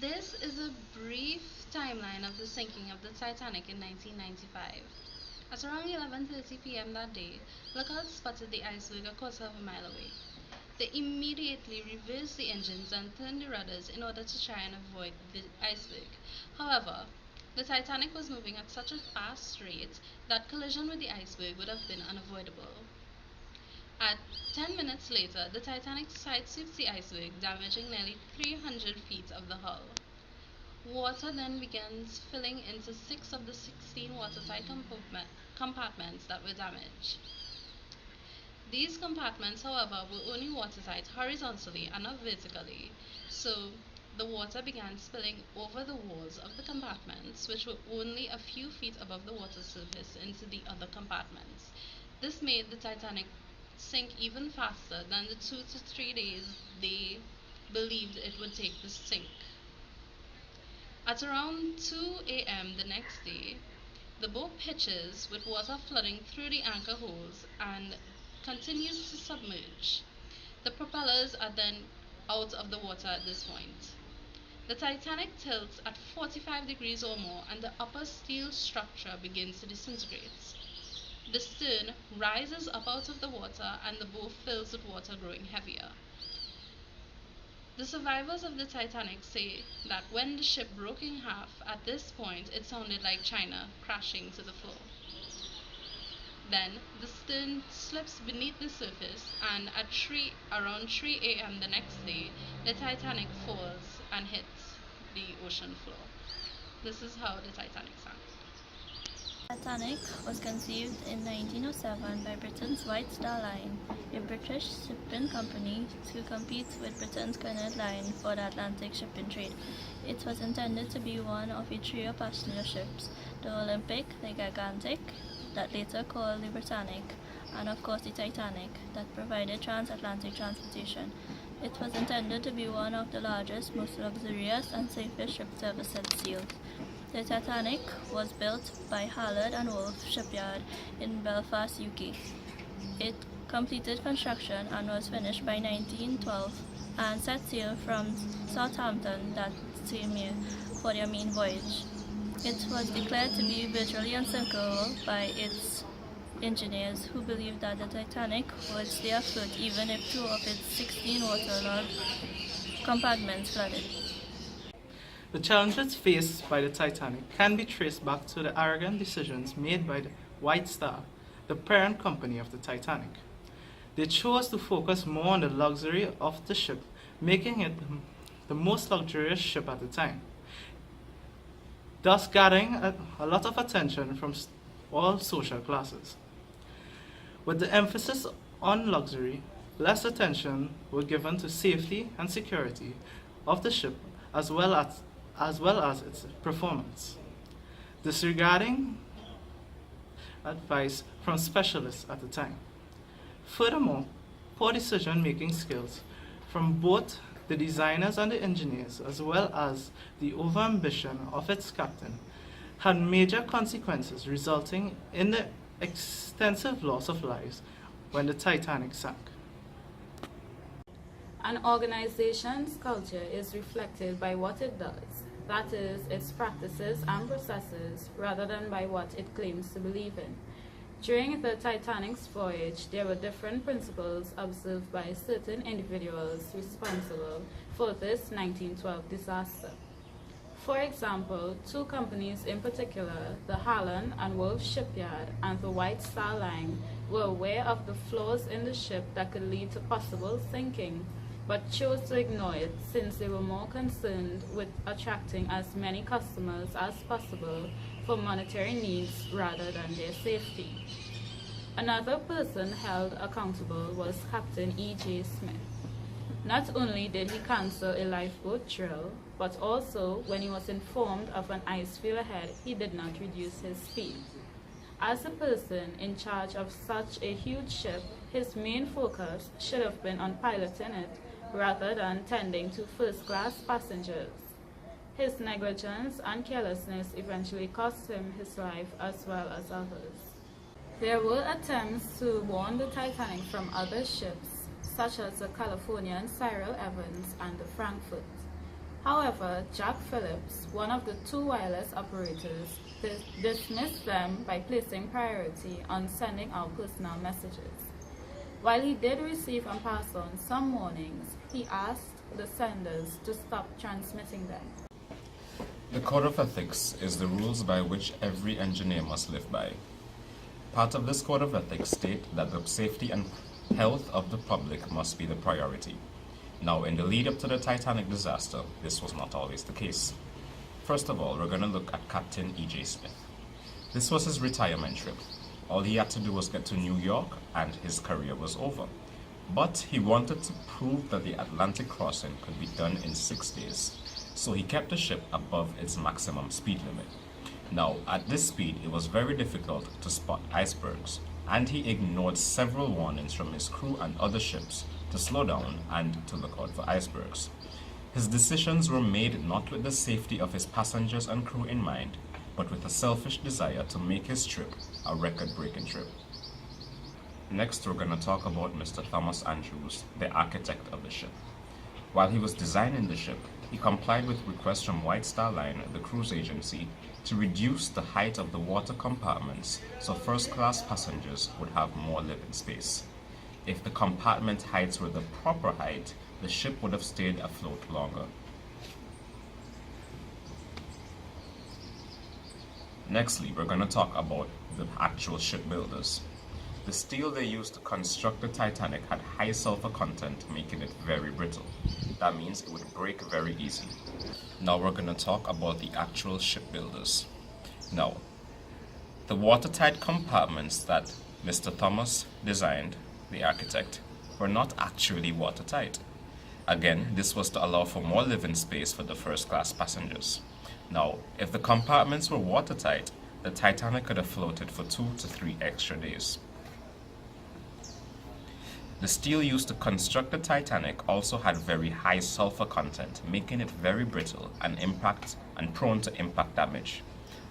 This is a brief timeline of the sinking of the Titanic in 1995. At around 11:30 p.m. that day, lookouts spotted the iceberg a quarter of a mile away. They immediately reversed the engines and turned the rudders in order to try and avoid the iceberg. However, the Titanic was moving at such a fast rate that collision with the iceberg would have been unavoidable. At 10 minutes later, the Titanic sidesweeps the iceberg, damaging nearly 300 feet of the hull. Water then begins filling into 6 of the 16 watertight compartments that were damaged. These compartments, however, were only watertight horizontally and not vertically, so the water began spilling over the walls of the compartments, which were only a few feet above the water surface, into the other compartments. This made the Titanic sink even faster than the 2 to 3 days they believed it would take to sink. At around 2 a.m. the next day, the boat pitches with water flooding through the anchor holes and continues to submerge. The propellers are then out of the water at this point. The Titanic tilts at 45 degrees or more, and the upper steel structure begins to disintegrate. The stern rises up out of the water, and the boat fills with water, growing heavier. The survivors of the Titanic say that when the ship broke in half, at this point it sounded like China crashing to the floor. Then the stern slips beneath the surface, and at around 3 a.m. the next day, the Titanic falls and hits the ocean floor. This is how the Titanic sank. Titanic was conceived in 1907 by Britain's White Star Line, a British shipping company to compete with Britain's Cunard Line for the Atlantic shipping trade. It was intended to be one of a trio of passenger ships, the Olympic, the Gigantic, that later called the Britannic, and of course the Titanic, that provided transatlantic transportation. It was intended to be one of the largest, most luxurious, and safest ships to ever set sail. The Titanic was built by Hallard and Wolff Shipyard in Belfast, UK. It completed construction and was finished by 1912 and set sail from Southampton that same year for their main voyage. It was declared to be virtually unsinkable by its engineers, who believed that the Titanic would stay afloat even if 2 of its 16 waterlogged compartments flooded. The challenges faced by the Titanic can be traced back to the arrogant decisions made by the White Star, the parent company of the Titanic. They chose to focus more on the luxury of the ship, making it the most luxurious ship at the time, thus gathering a lot of attention from all social classes. With the emphasis on luxury, less attention was given to safety and security of the ship as well as its performance, disregarding advice from specialists at the time. Furthermore, poor decision-making skills from both the designers and the engineers, as well as the overambition of its captain, had major consequences, resulting in the extensive loss of lives when the Titanic sank. An organization's culture is reflected by what it does, that is, its practices and processes, rather than by what it claims to believe in. During the Titanic's voyage, there were different principles observed by certain individuals responsible for this 1912 disaster. For example, 2 companies in particular, the Hallard and Wolff Shipyard and the White Star Line, were aware of the flaws in the ship that could lead to possible sinking, but chose to ignore it since they were more concerned with attracting as many customers as possible for monetary needs rather than their safety. Another person held accountable was Captain E.J. Smith. Not only did he cancel a lifeboat drill, but also when he was informed of an ice field ahead, he did not reduce his speed. As a person in charge of such a huge ship, his main focus should have been on piloting it rather than tending to first-class passengers. His negligence and carelessness eventually cost him his life as well as others. There were attempts to warn the Titanic from other ships, such as the Californian Cyril Evans and the Frankfurt. However, Jack Phillips, one of the two wireless operators, dismissed them by placing priority on sending out personal messages. While he did receive and pass on some warnings, he asked the senders to stop transmitting them. The Code of Ethics is the rules by which every engineer must live by. Part of this Code of Ethics state that the safety and health of the public must be the priority. Now, in the lead up to the Titanic disaster, this was not always the case. First of all, we're going to look at Captain E.J. Smith. This was his retirement trip. All he had to do was get to New York and his career was over. But he wanted to prove that the Atlantic crossing could be done in 6 days. So he kept the ship above its maximum speed limit. Now, at this speed, it was very difficult to spot icebergs, and he ignored several warnings from his crew and other ships to slow down and to look out for icebergs. His decisions were made not with the safety of his passengers and crew in mind, but with a selfish desire to make his trip a record-breaking trip. Next, we're going to talk about Mr. Thomas Andrews, the architect of the ship. While he was designing the ship, he complied with requests from White Star Line, the cruise agency, to reduce the height of the water compartments so first-class passengers would have more living space. If the compartment heights were the proper height, the ship would have stayed afloat longer. Nextly, we're going to talk about the actual shipbuilders. The steel they used to construct the Titanic had high sulfur content, making it very brittle. That means it would break very easily. Now we're going to talk about the actual shipbuilders. Now, the watertight compartments that Mr. Thomas designed, the architect, were not actually watertight. Again, this was to allow for more living space for the first-class passengers. Now, if the compartments were watertight, the Titanic could have floated for 2 to 3 extra days. The steel used to construct the Titanic also had very high sulfur content, making it very brittle and prone to impact damage.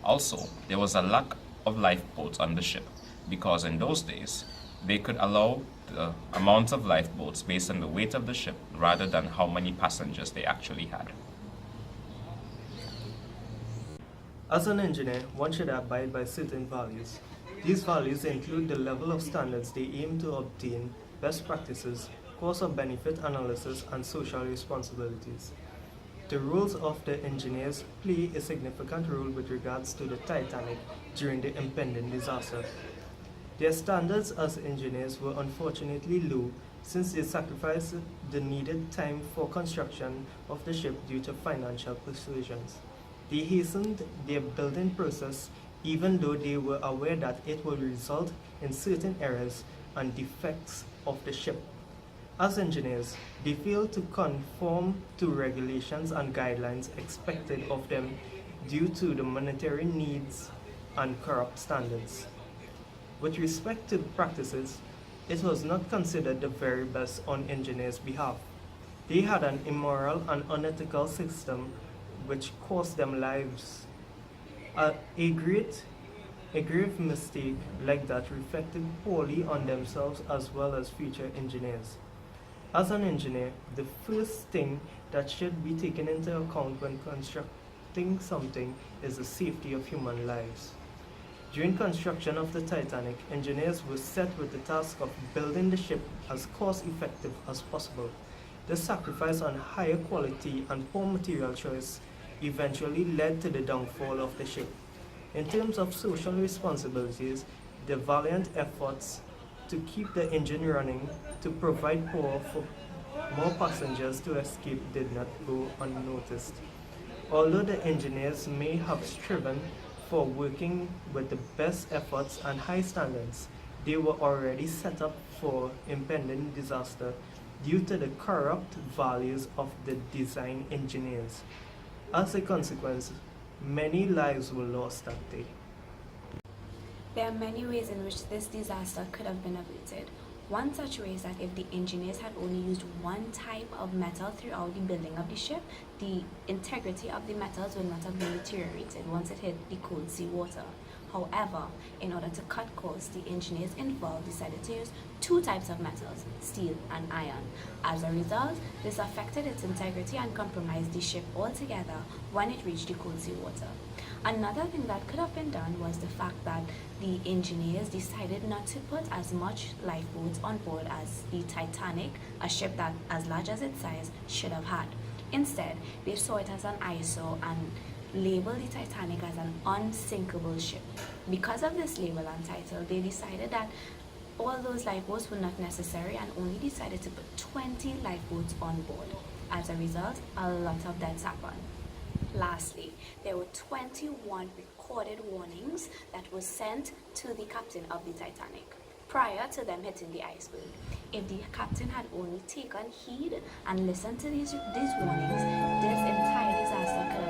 Also, there was a lack of lifeboats on the ship because in those days, they could allow the amount of lifeboats based on the weight of the ship rather than how many passengers they actually had. As an engineer, one should abide by certain values. These values include the level of standards they aim to obtain, best practices, cost of benefit analysis, and social responsibilities. The roles of the engineers play a significant role with regards to the Titanic during the impending disaster. Their standards as engineers were unfortunately low since they sacrificed the needed time for construction of the ship due to financial persuasions. They hastened their building process even though they were aware that it would result in certain errors and defects of the ship. As engineers, they failed to conform to regulations and guidelines expected of them due to the monetary needs and corrupt standards. With respect to practices, it was not considered the very best on engineers' behalf. They had an immoral and unethical system which cost them lives. A grave mistake like that reflected poorly on themselves as well as future engineers. As an engineer, the first thing that should be taken into account when constructing something is the safety of human lives. During construction of the Titanic, engineers were set with the task of building the ship as cost-effective as possible. The sacrifice on higher quality and poor material choice eventually led to the downfall of the ship. In terms of social responsibilities, the valiant efforts to keep the engine running to provide power for more passengers to escape did not go unnoticed. Although the engineers may have striven for working with the best efforts and high standards, they were already set up for impending disaster due to the corrupt values of the design engineers. As a consequence, many lives were lost that day. There are many ways in which this disaster could have been avoided. One such way is that if the engineers had only used one type of metal throughout the building of the ship, the integrity of the metals would not have been deteriorated once it hit the cold sea water. However, in order to cut costs, the engineers involved decided to use two types of metals, steel and iron. As a result, this affected its integrity and compromised the ship altogether when it reached the cold sea water. Another thing that could have been done was the fact that the engineers decided not to put as much lifeboats on board as the Titanic, a ship that, as large as its size, should have had. Instead, they saw it as an eyesore and labeled the Titanic as an unsinkable ship. Because of this label and title, they decided that all those lifeboats were not necessary and only decided to put 20 lifeboats on board. As a result, a lot of deaths happened. Lastly, there were 21 recorded warnings that were sent to the captain of the Titanic prior to them hitting the iceberg. If the captain had only taken heed and listened to these warnings, this entire disaster could